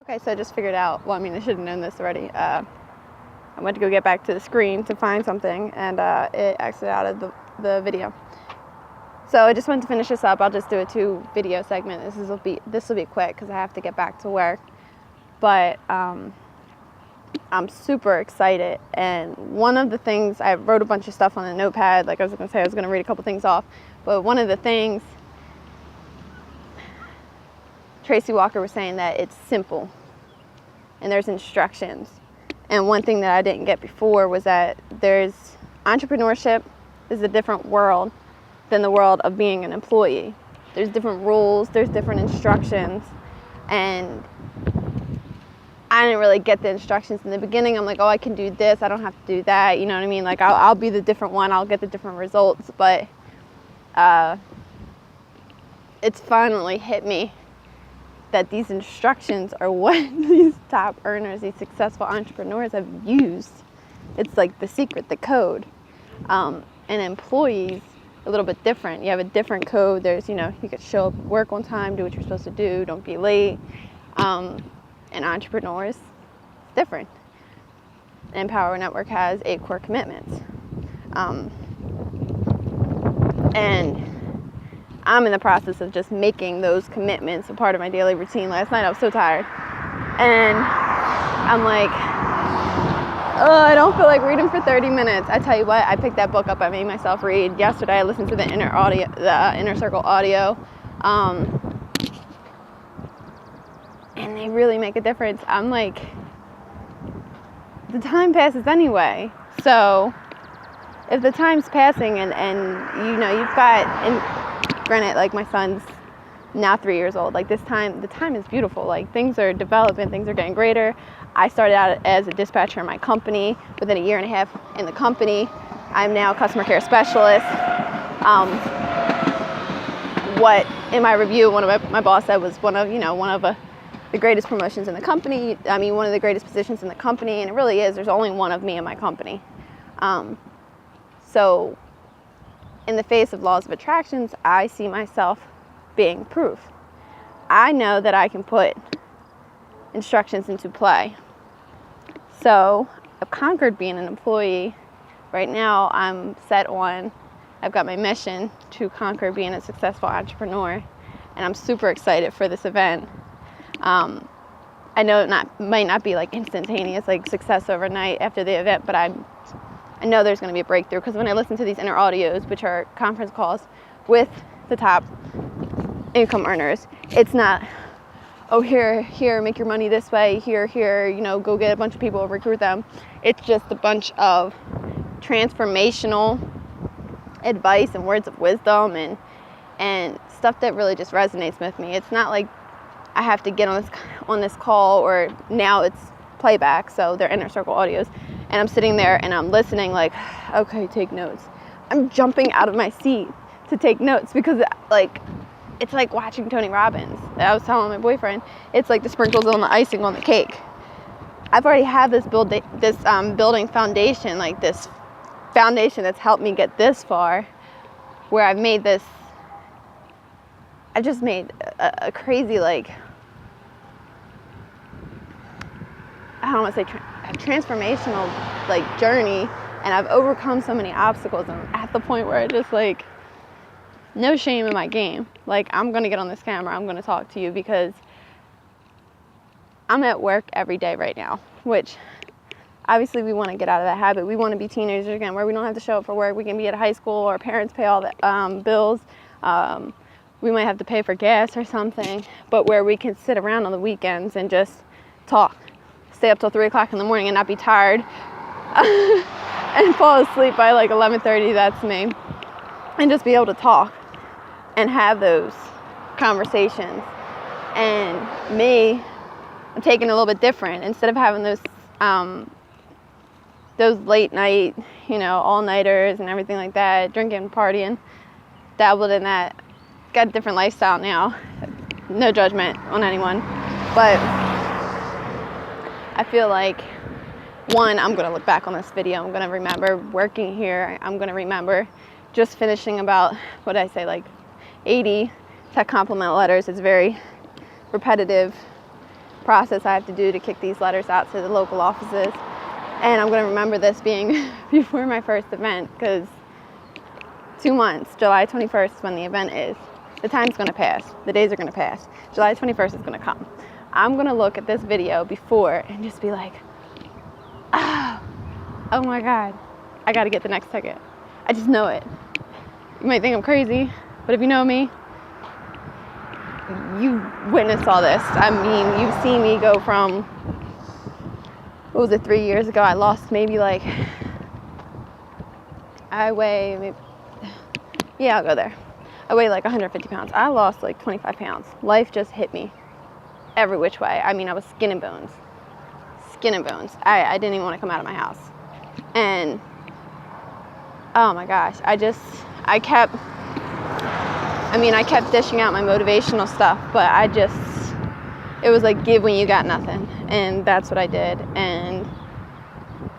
Okay, so I just figured out, well, I mean, I should have known this already. I went to go get back to the screen to find something, and it exited out of the video. So I just wanted to finish this up. I'll just do a 2 video segment. This will be quick because I have to get back to work. But I'm super excited. And one of the things, I wrote a bunch of stuff on a notepad. Like I was going to say, I was going to read a couple things off. But one of the things, Tracy Walker was saying that it's simple and there's instructions. And one thing that I didn't get before was that there's entrepreneurship is a different world than the world of being an employee. There's different rules, there's different instructions, and I didn't really get the instructions in the beginning. I'm like, oh, I can do this, I don't have to do that, you know what I mean? Like, I'll be the different one, I'll get the different results, but it's finally hit me that these instructions are what these top earners, these successful entrepreneurs have used. It's like the secret, the code. And employees, a little bit different. You have a different code. There's, you could show up at work on time, do what you're supposed to do, don't be late. And entrepreneurs, it's different. Empower Network has 8 core commitments. And I'm in the process of just making those commitments a part of my daily routine. Last night I was so tired. And I'm like, oh, I don't feel like reading for 30 minutes. I tell you what, I picked that book up. I made myself read. Yesterday I listened to the Inner Circle audio. And they really make a difference. I'm like, the time passes anyway. So if the time's passing and you've got... Granted, like, my son's now 3 years old. Like, the time is beautiful. Like, things are developing, things are getting greater. I started out as a dispatcher in my company. Within a year and a half in the company, I'm now a customer care specialist. What in my review, my boss said was one of the greatest promotions in the company. I mean, one of the greatest positions in the company, and it really is. There's only one of me in my company. So in the face of laws of attractions, I see myself being proof. I know that I can put instructions into play. So I've conquered being an employee. Right now I'm I've got my mission to conquer being a successful entrepreneur, and I'm super excited for this event. I know it might not be like instantaneous, like success overnight after the event, but I know there's going to be a breakthrough, because when I listen to these inner audios, which are conference calls with the top income earners, it's not, oh, here, make your money this way, here, go get a bunch of people, recruit them. It's just a bunch of transformational advice and words of wisdom and stuff that really just resonates with me. It's not like I have to get on this call, or now it's playback, so they're Inner Circle audios. And I'm sitting there and I'm listening like, okay, take notes. I'm jumping out of my seat to take notes, because it's like watching Tony Robbins. I was telling my boyfriend, it's like the sprinkles on the icing on the cake. I've already had this building foundation, like this foundation that's helped me get this far, where I've just made a crazy, like, I don't want to say a transformational, like, journey, and I've overcome so many obstacles, and I'm at the point where I just, like, no shame in my game. Like, I'm going to get on this camera, I'm going to talk to you, because I'm at work every day right now, which obviously we want to get out of that habit. We want to be teenagers again, where we don't have to show up for work. We can be at high school, our parents pay all the bills. We might have to pay for gas or something, but where we can sit around on the weekends and just talk. Stay up till 3 o'clock in the morning and not be tired and fall asleep by like 11:30, that's me. And just be able to talk and have those conversations. And me, I'm taking it a little bit different. Instead of having those late night, all-nighters and everything like that, drinking, partying, dabbled in that. Got a different lifestyle now. No judgment on anyone. But I feel like, one, I'm going to look back on this video. I'm going to remember working here. I'm going to remember just finishing about, what did I say, like 80 tech compliment letters. It's very repetitive process I have to do to kick these letters out to the local offices. And I'm going to remember this being before my first event, because 2 months, July 21st is when the event is. The time's going to pass. The days are going to pass. July 21st is going to come. I'm going to look at this video before and just be like, oh my God, I got to get the next ticket. I just know it. You might think I'm crazy, but if you know me, you witnessed all this. I mean, you've seen me go from, what was it, 3 years ago? I lost maybe like, I'll go there. I weigh like 150 pounds. I lost like 25 pounds. Life just hit me every which way. I mean, I was skin and bones. Skin and bones. I didn't even want to come out of my house. And, oh my gosh, I kept dishing out my motivational stuff, but it was like, give when you got nothing. And that's what I did. And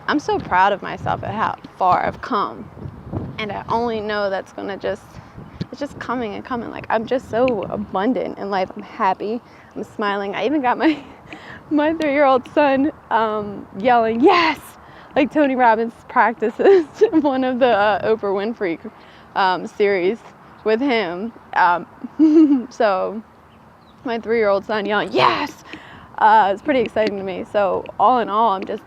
I'm so proud of myself at how far I've come. And I only know that's going to it's just coming and coming. Like, I'm just so abundant in life. I'm happy. I'm smiling. I even got my 3-year-old son yelling, yes! Like Tony Robbins practices one of the Oprah Winfrey series with him. So my 3-year-old son yelling, yes! It's pretty exciting to me. So all in all, I'm just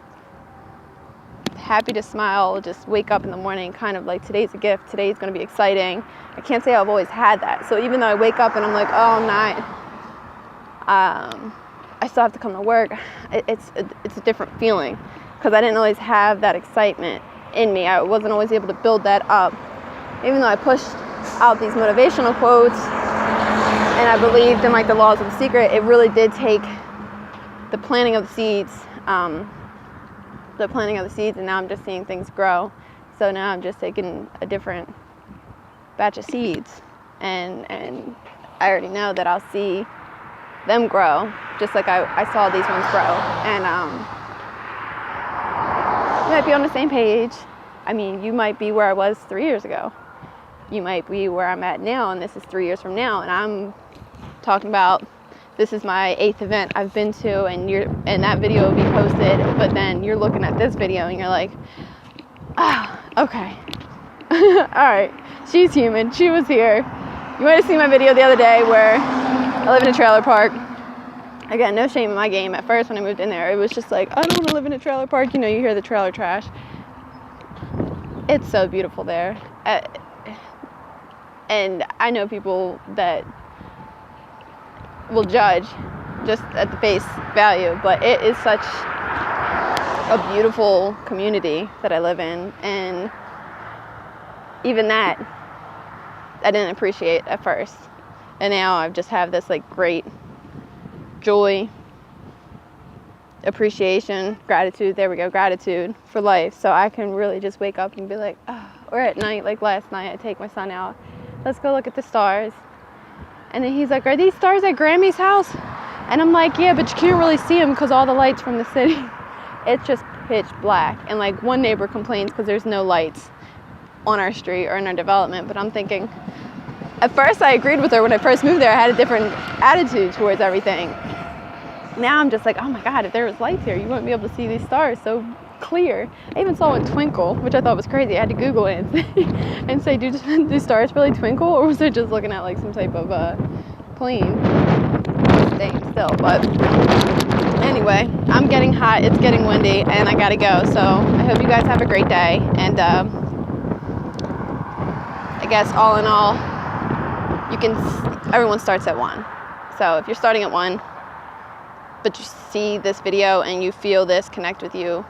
happy to smile, just wake up in the morning kind of like, today's a gift, today's going to be exciting. I can't say I've always had that. So even though I wake up and I'm like, oh, I'm not, I still have to come to work, it's a different feeling, because I didn't always have that excitement in me. I wasn't always able to build that up. Even though I pushed out these motivational quotes and I believed in like the laws of the secret, it really did take the planting of the seeds, and now I'm just seeing things grow. So now I'm just taking a different batch of seeds, and I already know that I'll see them grow, just like I saw these ones grow. And we might be on the same page. I mean, you might be where I was 3 years ago. You might be where I'm at now, and this is 3 years from now, and I'm talking about, this is my 8th event I've been to, and that video will be posted, but then you're looking at this video and you're like, okay. All right, she's human, she was here. You might have seen my video the other day where I live in a trailer park. Again, no shame in my game. At first when I moved in there, it was just like, I don't want to live in a trailer park. You know, you hear the trailer trash. It's so beautiful there. And I know people that will judge just at the face value, but it is such a beautiful community that I live in, and even that I didn't appreciate at first, and now I just have this like great joy, appreciation, gratitude, there we go, gratitude for life. So I can really just wake up and be like, or at night, like last night, I take my son out, let's go look at the stars. And then he's like, are these stars at Grammy's house? And I'm like, yeah, but you can't really see them because all the lights from the city. It's just pitch black. And like one neighbor complains because there's no lights on our street or in our development. But I'm thinking, at first I agreed with her when I first moved there. I had a different attitude towards everything. Now I'm just like, oh my God, if there was lights here, you wouldn't be able to see these stars so clear. I even saw one twinkle, which I thought was crazy. I had to Google it and say, do stars really twinkle, or was it just looking at like some type of plane? Staying still, but anyway, I'm getting hot, it's getting windy, and I gotta go. So I hope you guys have a great day. And I guess all in all, everyone starts at 1. So if you're starting at 1, but you see this video and you feel this connect with you,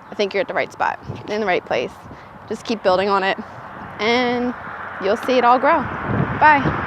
I think you're at the right spot, in the right place. Just keep building on it, and you'll see it all grow. Bye.